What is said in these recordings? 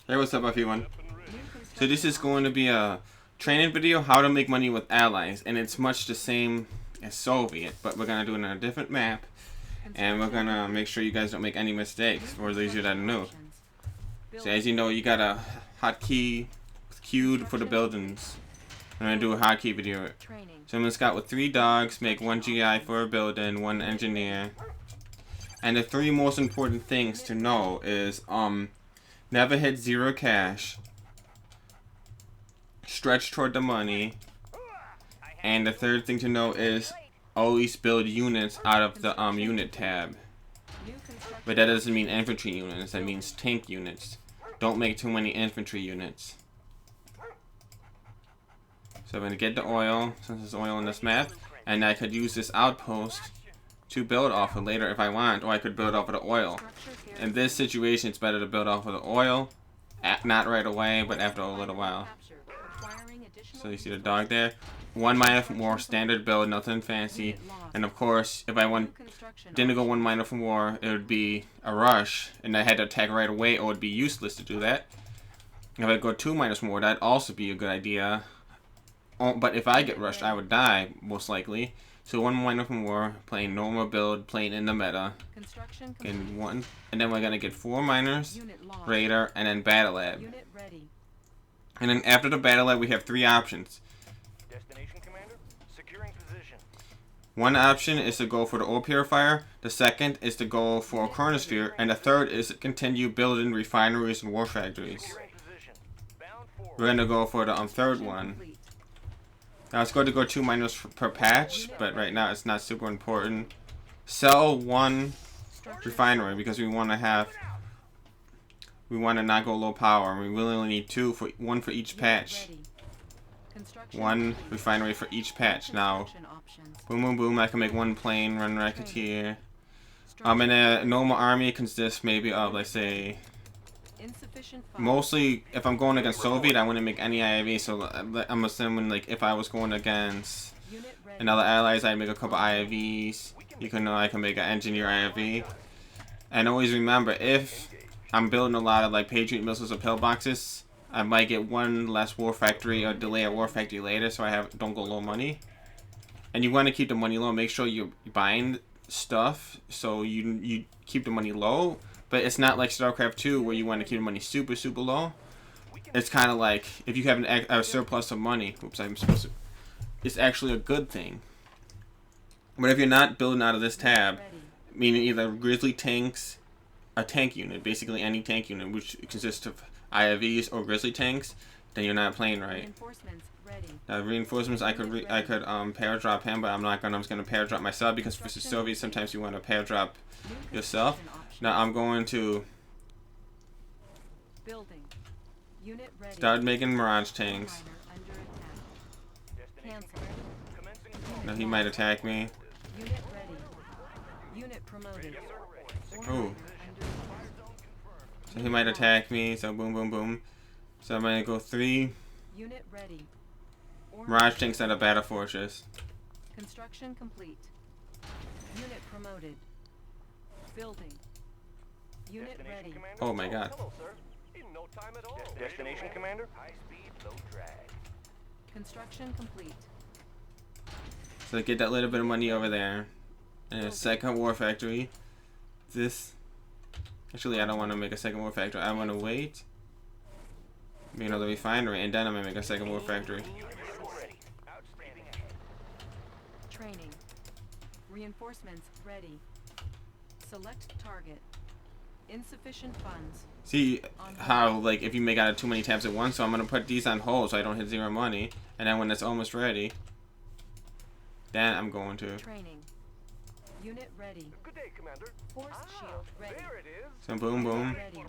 Hey, what's up everyone? So this is going to be a training video, how to make money with allies, and it's much the same as Soviet, but we're gonna do it on a different map, and we're gonna make sure you guys don't make any mistakes for those of you that know. So as you know, you got a hotkey queued for the buildings. I'm gonna do a hotkey video. So I'm gonna scout with 3 dogs, make 1 GI for a building, 1 engineer. And the 3 most important things to know is never hit 0 cash, stretch toward the money, and the 3rd thing to know is always build units out of the unit tab. But that doesn't mean infantry units, that means tank units. Don't make too many infantry units. So I'm going to get the oil, since there's oil in this map, and I could use this outpost to build off of later if I want, or I could build off of the oil. In this situation, it's better to build off of the oil, not right away, but after a little while. So you see the dog there. 1 miner from war, standard build, nothing fancy. And of course, if I didn't go 1 miner from war, it would be a rush, and I had to attack right away, or it would be useless to do that. If I go 2 miners from war, that'd also be a good idea. But if I get rushed, I would die, most likely. So 1 miner from war, playing normal build, playing in the meta. And then we're gonna get 4 miners, raider, and then battle lab. And then after the battle lab, we have 3 options. Destination commander, securing position. One option is to go for the ore purifier, the second is to go for a chronosphere, and the third is to continue building refineries and war factories. We're gonna go for the third one. Now it's going to go 2 miners per patch, but right now it's not super important. Sell 1 refinery because we want to not go low power. We really only need 2 for 1 for each patch. 1 refinery for each patch. Now, boom, boom, boom. I can make 1 plane, run racketeer. In a normal army, it consists maybe of, let's say, mostly if I'm going against Soviet, I wouldn't make any IAV. So I'm assuming like if I was going against another allies, I'd make a couple IAVs. I can make an engineer IAV. And always remember, if I'm building a lot of like Patriot missiles or pillboxes, I might get 1 less war factory or delay a war factory later, so I don't go low money. And you want to keep the money low. Make sure you're buying stuff so you keep the money low. But it's not like StarCraft 2 where you want to keep the money super, super low. It's kind of like if you have a surplus of money. Oops, I'm supposed to. It's actually a good thing. But if you're not building out of this tab, meaning either Grizzly tanks, a tank unit, basically any tank unit, which consists of IFVs or Grizzly tanks, then you're not playing right. Now reinforcements, I could pair drop him, but I'm not gonna. I'm just gonna pair drop myself because for Soviet sometimes you want to pair drop yourself. Now I'm going to start making Mirage tanks. Now he might attack me. Oh. So he might attack me, so boom, boom, boom. So I'm gonna go 3 Mirage tanks at a battle fortress. Construction complete. Unit promoted. Building. Unit ready. Oh my god. Hello, sir. In no time at all. Destination commander. High speed, low drag. Construction complete. So get that little bit of money over there. And a second war factory. Actually, I don't want to make a second war factory. I want to wait. Make another refinery, and then I'm gonna make a second war factory. Training. Reinforcements ready. Select target. Insufficient funds. See how, like, if you make out of too many tabs at once, so I'm gonna put these on hold so I don't hit 0 money, and then when it's almost ready, then I'm going to. Training. Unit ready. Good day, Commander. Force shield ready. There it is. So boom, boom. Ready.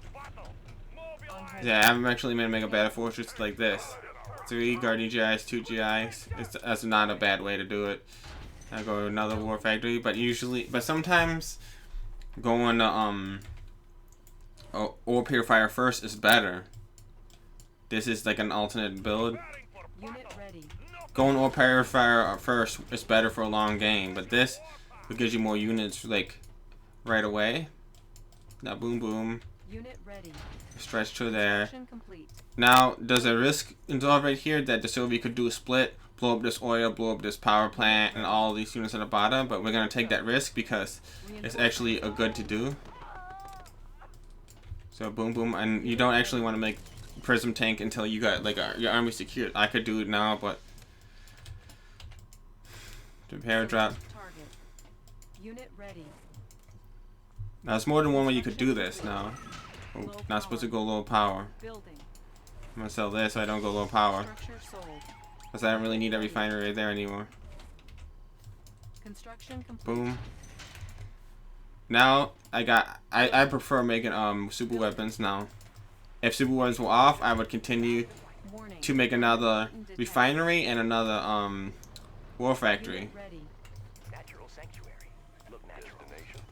Yeah, I'm actually gonna make a battle fortress like this. 3 Guardian GIs, 2 GIs. That's not a bad way to do it. I go to another war factory, but sometimes going to ore purifier first is better. This is like an alternate build. Unit ready. Going ore purifier first is better for a long game, but this gives you more units like right away. Now boom boom. Unit ready. Stretch to there. Construction complete. Now, there's a risk involved right here that the Sylvie could do a split, blow up this oil, blow up this power plant, and all these units at the bottom, but we're going to take that risk because it's actually a good to do. So boom boom, and you don't actually want to make prism tank until you got like your army secured. I could do it now, but repair drop. Target. Unit ready. Now there's more than one way you could do this now. Oh, not supposed to go low power. Building. I'm gonna sell this so I don't go low power. Structure sold. Because I don't really need a refinery there anymore. Construction complete. Boom. Now I prefer making super weapons now. If super weapons were off, I would continue Warning. to make another refinery and another war factory. Unit ready. Natural sanctuary. Look natural.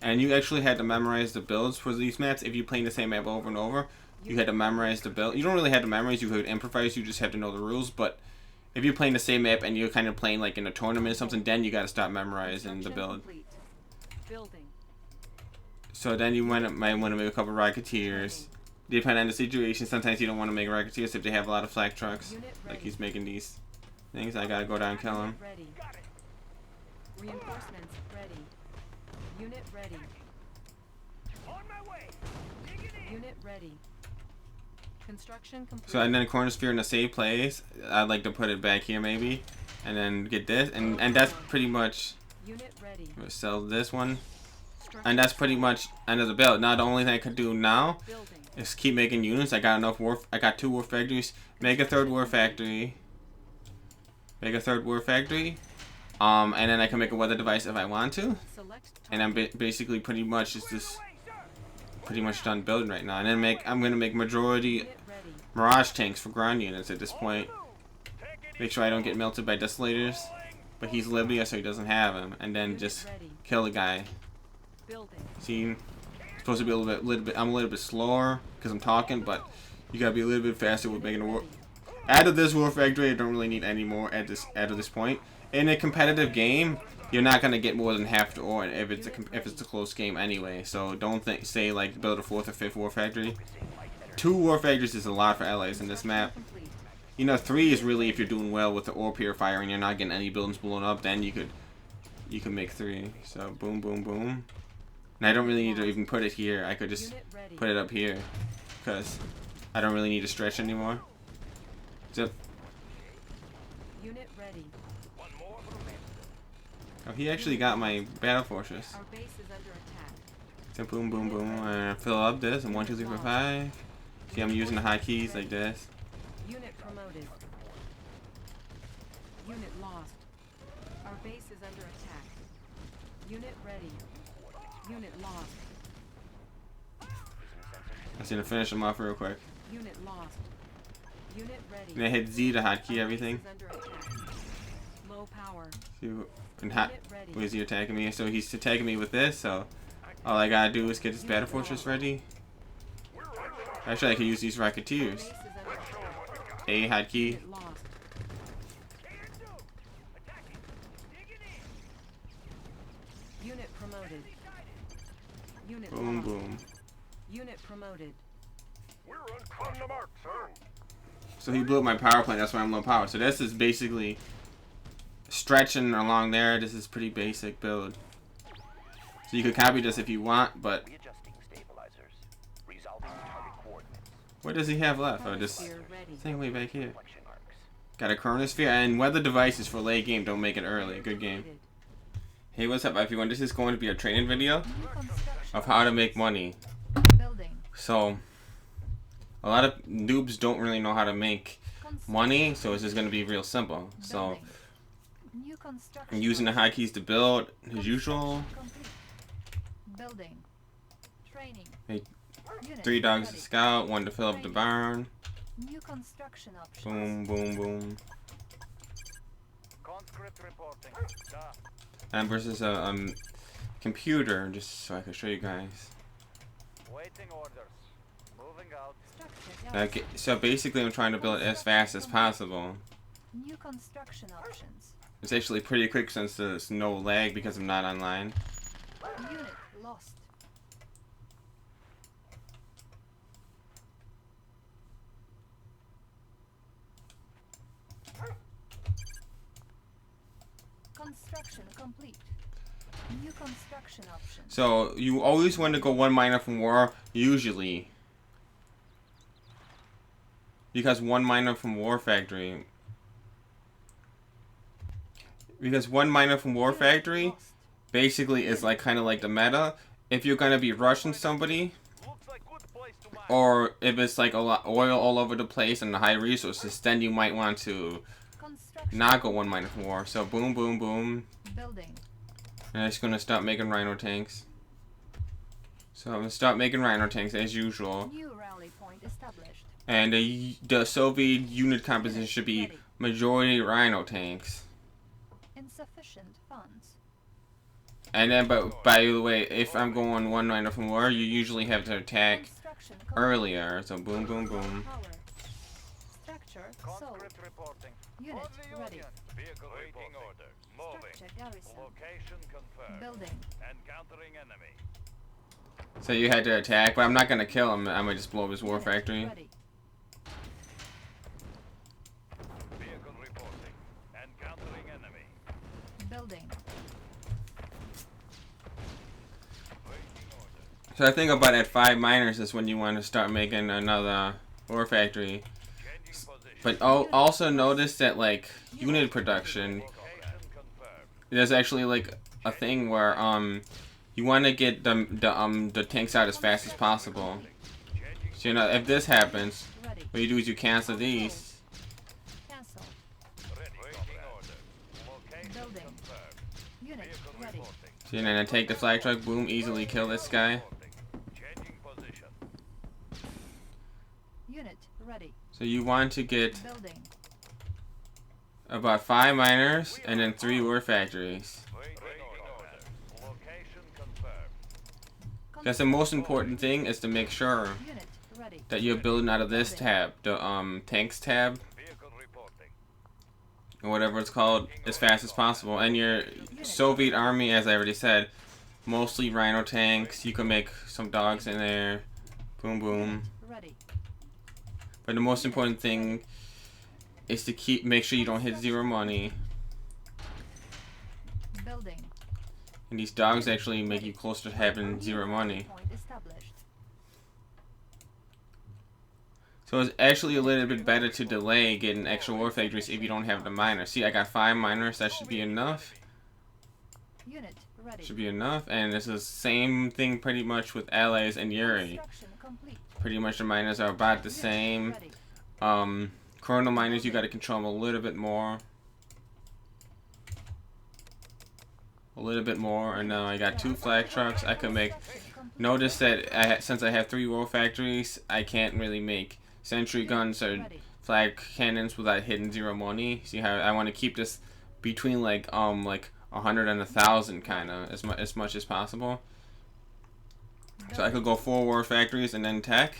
And you actually had to memorize the builds for these maps. If you're playing the same map over and over, you had to memorize the build. You don't really have to memorize, you could improvise, you just have to know the rules. But if you're playing the same map and you're kind of playing like in a tournament or something, then you gotta start memorizing the build. Complete. Building. So then you might want to make a couple Rocketeers. Depending on the situation, sometimes you don't want to make Rocketeers if they have a lot of flak trucks. Like he's making these things. I gotta go down and kill him. Ready. Reinforcements ready. Unit ready. On my way. Unit ready. Construction complete. So and then corner sphere in a safe place. I'd like to put it back here maybe. And then get this. And that's pretty much... Unit ready. I'm gonna sell this one. Structure And that's pretty much end of the build. Now the only thing I could do now building. is keep making units. I got enough war. I got 2 war factories. Make a 3rd war factory. Make a 3rd war factory. And then I can make a weather device if I want to. Select And I'm basically pretty much just pretty much done building right now. And then I'm gonna make majority Unit ready. Mirage tanks for ground units at this point. Make sure I don't get melted by desolators. But he's Libya, so he doesn't have him. And then Unit just ready. kill the guy. Building. See, supposed to be a little bit. I'm a little bit slower because I'm talking, but you gotta be a little bit faster with making a war. Out of this war factory, I don't really need any more at this point. In a competitive game, you're not gonna get more than half the ore if it's a close game anyway. So don't say like build a 4th or 5th war factory. 2 war factories is a lot for allies in this map. Complete. You know, 3 is really if you're doing well with the ore purifier and you're not getting any buildings blown up. Then you could make 3. So boom, boom, boom. And I don't really need to even put it here. I could just Unit ready. put it up here because I don't really need to stretch anymore. Zip. Unit ready. Oh, he actually got my battle fortress. Our base is under attack. So boom, boom, boom. And fill up this and 1, 2, 3, 4, 5. See, I'm using the hotkeys like this. Unit promoted. Unit lost. Our base is under attack. Unit ready. Unit lost. I'm just gonna finish them off real quick. Unit lost. Unit ready. And I hit Z to hotkey Our everything. base is under attack. Low power. See, and where's he attacking me? So he's attacking me with this. So all I gotta do is get this battle fortress ready. Actually, I could use these Rocketeers. Base is under attack. A hotkey. Unit lost. Unit promoted. Unit Boom, lost. boom. Unit promoted. We're on the mark, sir. So he blew up my power plant. That's why I'm low power. So this is basically stretching along there. This is pretty basic build. So you could copy this if you want, but Readjusting stabilizers. Resolving target coordinates. what does he have left? Oh, this Chronosphere ready. thing way back here. Reflection arcs. Got a chronosphere and weather devices for late game. Don't make it early. Good game. Completed. Hey, what's up everyone? This is going to be a training video New construction. of how to make money. Building. So a lot of noobs don't really know how to make money, so it's just going to be real simple. So Building. New construction. I'm using the hotkeys to build as usual. Complete. Building. Training. Hey, Unit 3 dogs to ready. scout, 1 to fill up the barn. New construction options. Boom, boom, boom. Conscript reporting. And versus a computer, just so I can show you guys. Waiting orders. Moving out. Structure. Okay, so basically I'm trying to build it as fast as possible. New construction options. It's actually pretty quick since there's no lag because I'm not online. Unit lost. Construction complete. New construction options. So you always want to go one miner from war, usually. Because one miner from war factory. Because one miner from war factory basically is like kind of like the meta. If you're gonna be rushing somebody, Looks like good place to mine. or if it's like a lot oil all over the place and the high resources, then you might want to Construction. not go one miner from war. So boom, boom, boom. Building. And I'm just gonna start making rhino tanks. So I'm gonna start making rhino tanks as usual. New rally point established. And the Soviet unit composition should be majority rhino tanks. Insufficient funds. And then, but by the way, if I'm going one miner from war, you usually have to attack Construction complete. earlier. So boom, boom, boom. Power. Structure sold. Conscript reporting. Unit On the ready. Union. Vehicle waiting order. Moving. Structure garrison. Location confirmed. Building. Encountering enemy. So you had to attack, but I'm not gonna kill him. I might just blow up his war Unit factory. ready. Vehicle reporting. Encountering enemy. Building. Waiting order. So I think about at 5 miners is when you want to start making another war factory. Changing position. But also notice that like unit production, Location confirmed. there's actually like a thing where you want to get the tanks out as fast as possible. Changing So you know if this happens, Ready. what you do is you cancel these. Cancel. ready. Waiting order. Location Building. confirmed. Unit Vehicle ready. reporting. So then I take the flag truck, boom, easily kill this guy. Changing position. Unit ready. So you want to get Building. about 5 miners and then 3 war factories. Waiting order. Location confirmed. Because the most important thing is to make sure Unit ready. that you're building out of this tab, the tanks tab, Vehicle reporting. or whatever it's called, as fast as possible. And your Soviet army, as I already said, mostly rhino tanks. You can make some dogs in there. Boom, boom. Ready. But the most important thing is to make sure you don't hit 0 money. Building. And these dogs actually make you closer to having 0 money. Point established. So it's actually a little bit better to delay getting extra war factories if you don't have the miners. See, I got 5 miners. That should be enough. Unit ready. Should be enough. And it's the same thing pretty much with allies and Yuri. Construction complete. Pretty much the miners are about the Unit same. ready. Chrono miners, you got to control them a little bit more. A little bit more. And now I got 2 flag trucks. I could make. Construction complete. Notice that since I have 3 war factories, I can't really make sentry guns or Ready. flag cannons without hitting 0 money. See how I want to keep this between like 100 and 1,000 kind of as much as possible. So I could go 4 war factories and then tech.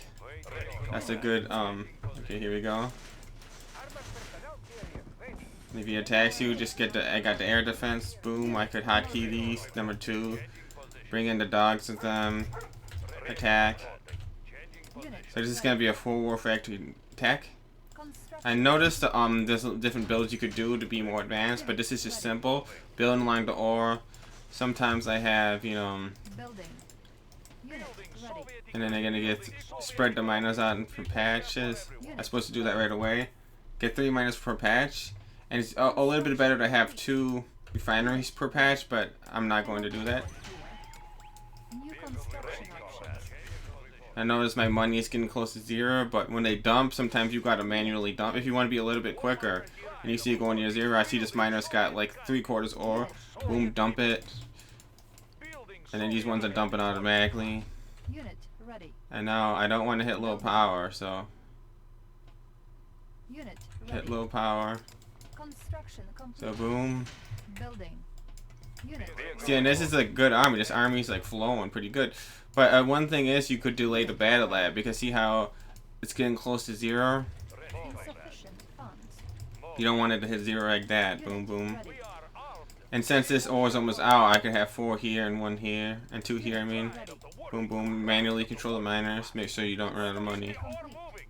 That's a good okay, here we go. If he attacks you, just get I got the air defense. Boom, I could hotkey these. Number 2. Bring in the dogs with them. Attack. Unit So this is gonna be a 4 war factory tech. construction. I noticed there's different builds you could do to be more advanced, but this is just simple. Building along the ore. Sometimes I have, you know, Building. Unit ready. and then they're gonna get spread the miners out for patches. I'm supposed to do that right away. Get 3 miners per patch, and it's a little bit better to have 2 refineries per patch, but I'm not going to do that. New construction options. I notice my money is getting close to 0, but when they dump, sometimes you gotta manually dump. If you want to be a little bit quicker, and you see it going near 0, I see this miner's got like 3/4 ore. Boom, dump it. And then these ones are dumping automatically. Unit ready. And now I don't want to hit low power, so Unit hit ready. low power. Construction complete. So boom. Building. Unit See, and this is a good army. This army is like flowing pretty good. But one thing is you could delay the battle lab because see how it's getting close to 0? insufficient funds. You don't want it to hit 0 like that. Unit Boom, boom. ready. And since this ore is almost out, I could have 4 here and 1 here. And 2 here, I mean. Ready. Boom, boom. Manually control the miners. Make sure you don't run out of money. Complete.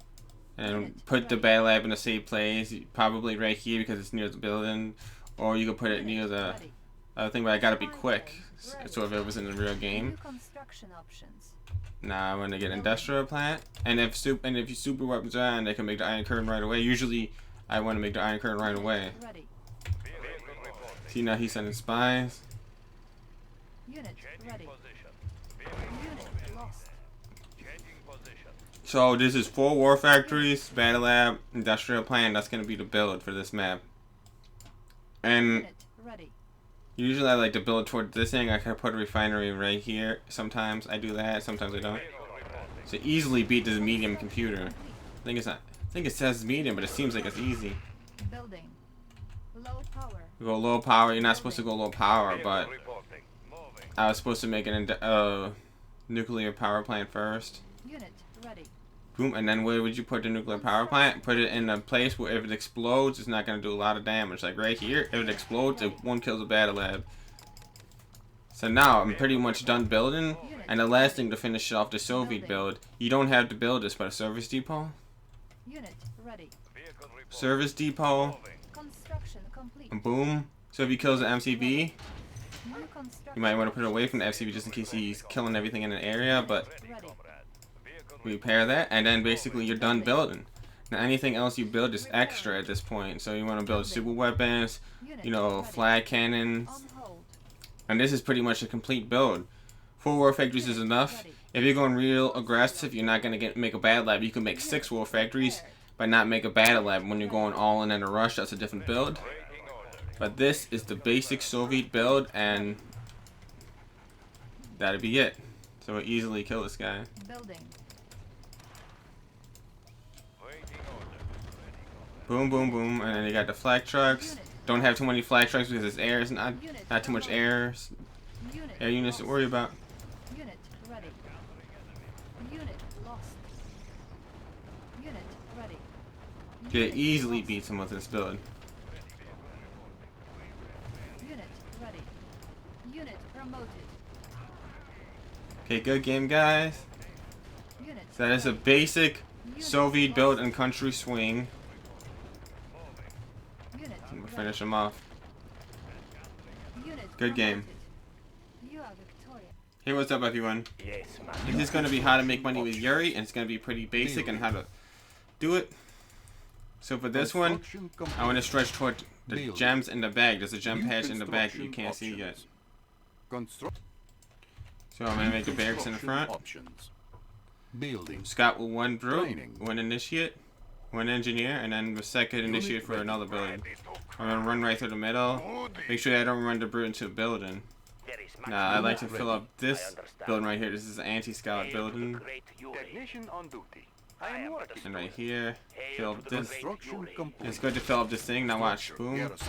And put the battle lab in a safe place. Probably right here because it's near the building. or you could put it near the Ready. other thing, but I gotta be quick. So if it was in the real New game. construction options. Now I'm gonna get industrial plant, and if you super weapons are on, they can make the iron curtain right away. Usually, I want to make the iron curtain right away. Ready. See, now he's sending spies. Unit ready. Position. Unit lost. Changing position. So this is 4 war factories, battle lab, industrial plant. That's gonna be the build for this map. And Unit ready. usually I like to build toward this thing. I can put a refinery right here. Sometimes I do that. Sometimes I don't. So easily beat this medium computer. I think it's not. I think it says medium, but it seems like it's easy. Building. Low power. You go low power. You're not supposed to go low power, but Reporting. Moving. I was supposed to make an nuclear power plant first. Unit ready. Boom, and then where would you put the nuclear power plant? Put it in a place where if it explodes, it's not going to do a lot of damage. Like right here, if it explodes, it won't kill the battle lab. So now I'm pretty much done building. And the last thing to finish off the Soviet build, you don't have to build this, but a service depot. Unit ready. Vehicle reporting. Service depot, Moving. Construction complete. and boom. So if he kills the MCV, New construction. you might want to put it away from the MCV just in case he's killing everything in an area, but Ready. Vehicle repair that, and then basically you're done building. Now anything else you build is extra at this point. So you want to build super weapons, Unit you know, ready. flag cannons, On hold. and this is pretty much a complete build. 4 war factories is enough. If you're going real aggressive, you're not going to make a battle lab. You can make 6 war factories, but not make a battle lab. When you're going all in a rush, that's a different build. But this is the basic Soviet build, and that'll be it. So we'll easily kill this guy. Building. waiting order. Boom, boom, boom, and then you got the flag trucks. Don't have too many flag trucks because it's air. It's not too much air. Unit Air units to lost. worry about. Unit ready. Unit lost. Unit ready. You Unit easily lost. beat someone with this build. Unit ready. Unit promoted. Okay, good game, guys. Unit. So that is a basic Unit Soviet lost. build and country swing. Unit We'll ready. finish them off. Unit Good game. promoted. You are victorious. Hey, what's up, everyone? Yes, man. This is going to be how to make money with Yuri, and it's going to be pretty basic on how to do it. So for this one, I want to stretch toward the gems in the bag. There's a gem patch in the bag that you can't see yet. So I'm going to make the barracks in the front. Building. Scout with 1 brute, Training. 1 initiate, 1 engineer, and then the second initiate for another building. I'm going to run right through the middle. Make sure I don't run the brute into a building. There is much Now I like to Ready. fill up this building right here. This is an anti-scout Hail to the building. great Yuri. Technician on duty. I am working. And right here, fill Hail to up the this. great Construction Yuri. complete. It's good to fill up this thing. Now watch, Structure boom. garrison.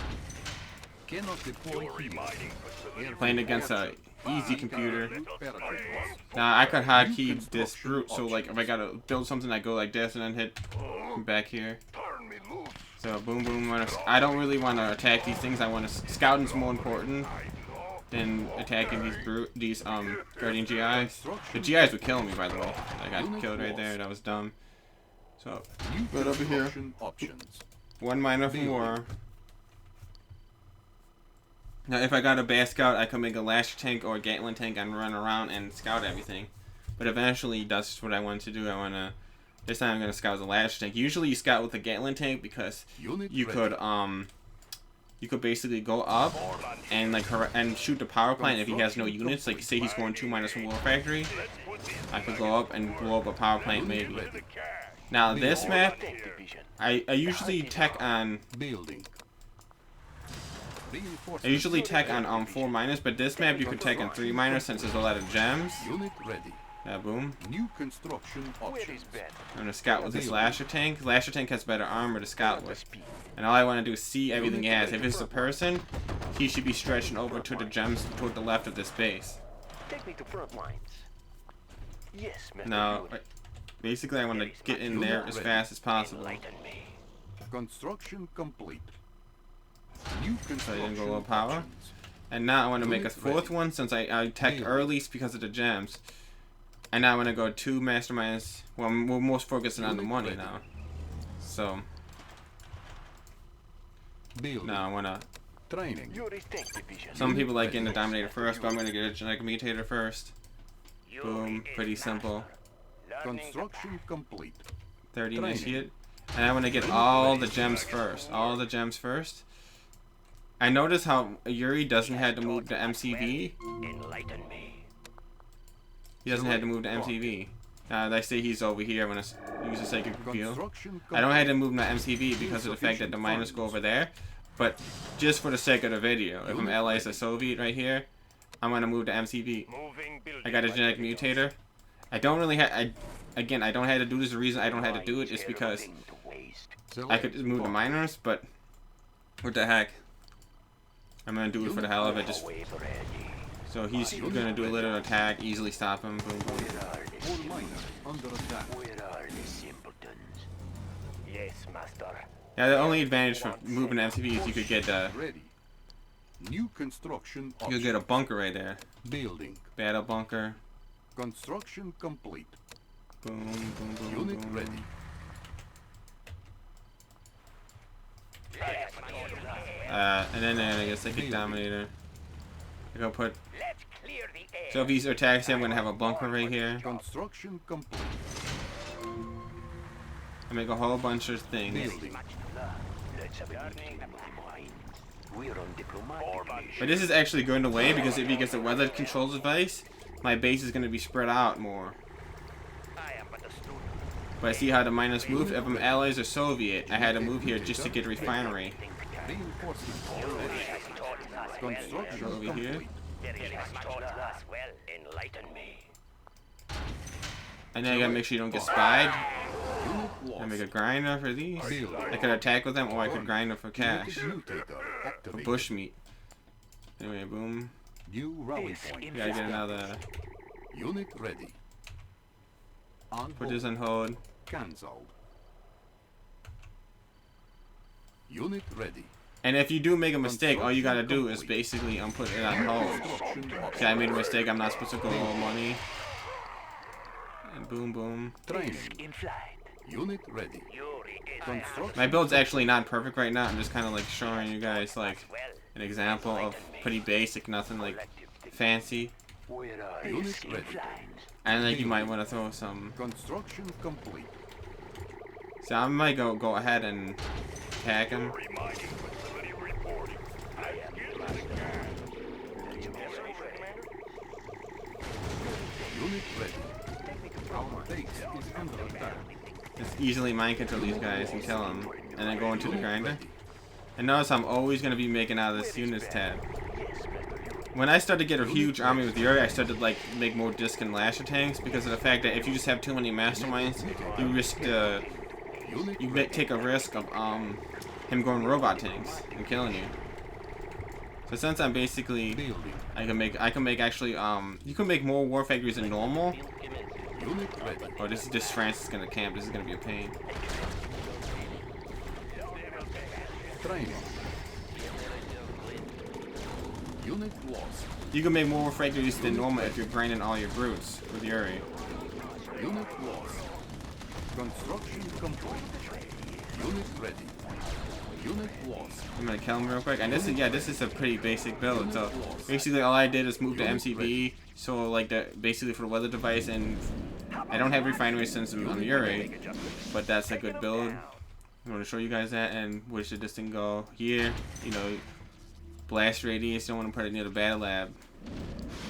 Cannot deploy here. Playing against a easy computer. Paratroopers. Now I could hotkey this brute, so like if I gotta build something, I go like this and then hit back here. So boom, boom. I don't really want to attack these things. I want to scouting's more important than attacking these guardian GIs. The GIs would kill me, by the way. I got killed right there. That was dumb. So New Good over here. construction options. 1 minor from war. Now, if I got a bad scout, I could make a lasher tank or a Gatling tank and run around and scout everything. But eventually, that's what I want to do. This time I'm gonna scout as a lasher tank. Usually, you scout with a Gatling tank because Unit you ready. could basically go up and like and shoot the power plant if he has no units. Like say he's going 2 minus from war factory, I could go up and blow up a power plant Unit maybe. ready. Now this map, Tank division. I usually tech on. Building. I usually tech on 4 minus, but this map you could tech on 3 minus since there's a lot of gems. Unit ready. Yeah, boom. New construction Where is options. Ben? I'm gonna scout with this lasher tank. Lasher tank has better armor to scout with. And all I want to do is see everything he has. If it's a person, he should be stretching over to the gems toward the left of this base. Take me to front lines. Yes, Mr. Now, Yuri. basically I want to get in there as fast as possible. Enlighten me. Construction complete. New So I construction didn't go low power. options. And now I want to make a Unit 4th ready. one since I tech early because of the gems. And now I want to go 2 masterminds. Well, we're most focusing on the Unit money ready. now. So Building. now I want to Training. Yuri tank division. Some people like getting the Dominator first, but I'm gonna get a genetic mutator first. Boom, pretty simple. Construction complete. 30 Training. initiate. And I want to get all the gems first. All the gems first. I noticed how Yuri doesn't have to move to MCV. Enlighten me. He doesn't have to move to MCV. They say he's over here. I'm gonna use a psychic reveal. Construction I don't complete. have to move to MCV because of the fact that the miners go over there. But just for the sake of the video, if I'm allies a Soviet right here, I'm gonna move to MCV. Moving building. I got a genetic mutator. I don't really have. Again, I don't have to do this. The reason I don't have to do it is because I could just move the miners, but what the heck? I'm gonna do it for the hell of it. Just so he's gonna do a little attack, easily stop him. Boom, boom. All miners under attack. Yes, master. Yeah, the only advantage for moving to MCV is you could get Ready. New construction you could get a options. bunker right there. Building. Battle bunker. Construction complete. Boom, boom, boom, Unit boom. ready. And then I guess I get Dominator. I go put. Let's clear the air. So if he attacks him, I'm gonna have a bunker right here. Construction complete. I make a whole bunch of things. Building. Let's have a meeting of the mind. We're on diplomatic. But this is actually going to win because if he gets a weather control device, my base is gonna be spread out more. I am but a student. But I see how the miners moved. If I'm allies or Soviet, I had to move here just to get a refinery. Reinforcements ready. Construction Over here. complete. Well, enlighten me. And then I gotta make sure you don't get spied. Unit I lost. make a grinder for these. Building. I could attack with them, or I could grind them for cash. Unit mutator For activated. bushmeat. Anyway, boom. New rally point. We gotta get another. Unit ready. On Put hold. this on hold. Cancelled. Unit ready. And if you do make a mistake, all you gotta do is basically put it on hold. Construction Okay, I made a mistake. I'm not supposed to go all money. And boom, boom. training. In flight. Unit ready. Yuri is Construction. My build's actually not perfect right now. I'm just kind of like showing you guys like well. an example of pretty basic, nothing like fancy. Where are Unit ready. And like you might want to throw some. Construction complete. So I might go ahead and attack him. Reminding facility reporting. I am Unit ready. Our base is under attack. Just easily mind control these guys and kill them, and then go into the grinder. And notice I'm always gonna be making out of this units tab. When I started to get a huge army with Yuri, I started to like make more disc and lasher tanks because of the fact that if you just have too many masterminds, you risk take a risk of him going robot tanks and killing you. So since I'm basically Building. I can make actually you can make more war factories than normal. Unit ready. Oh, this France is gonna camp. This is gonna be a pain. Training. Unit lost. You can make more war factories than normal if you're grinding all your brutes with Yuri. Unit lost. Construction complete. Unit ready. Unit lost. I'm gonna kill him real quick. And this is a pretty basic build. So basically all I did is move to MCV. So like basically for the weather device, and I don't have refineries since I'm Yuri, but that's a good build. I'm gonna show you guys that. And where should this thing go? Here, you know, blast radius. Don't want to put it near the battle lab.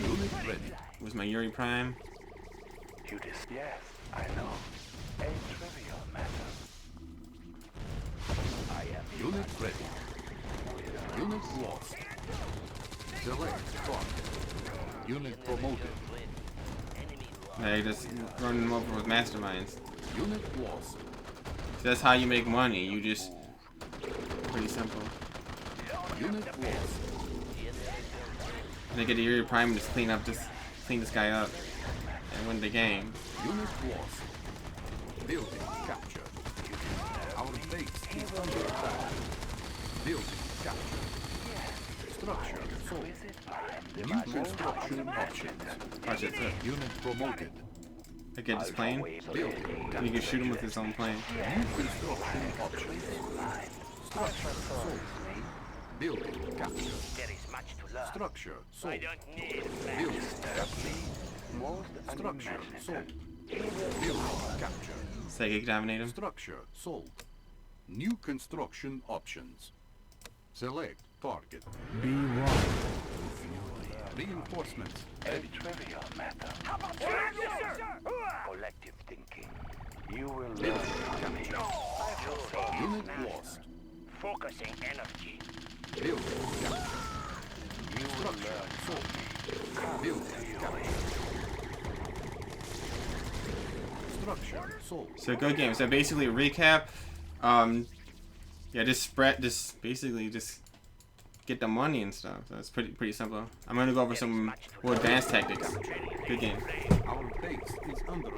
Unit ready. Was my Yuri Prime? You just yes, I know. A trivial matter. I am Unit ready. Unit lost. Select front. Unit promoted. Now you just run them over with masterminds. Unit lost. So that's how you make money. You just pretty simple. Unit lost. And they get a Yuri Prime and just clean this guy up and win the game. Unit lost. Building captured. Our base is under attack. Building captured. Structure sold. New construction options. Watch it. So Unit promoted. I get this plane. Building. And you can shoot him with his own plane. New construction options. Structure sold. Building captured. There is much to learn. Structure sold. I don't need Building masters. Most structure sold. Building captured. Psychic dominate him. Structure sold. New construction options. Select target. Be one with Yuri. Reinforcements. A trivial matter. Collective thinking. You will learn from me. Unit lost. Focusing energy. Building captured. You will Structure learn. sold. Building captured. Structure sold. So good game. So basically recap. Yeah, just basically just get the money and stuff. So it's pretty simple. I'm gonna go over some more advanced tactics. Good game. Our base is under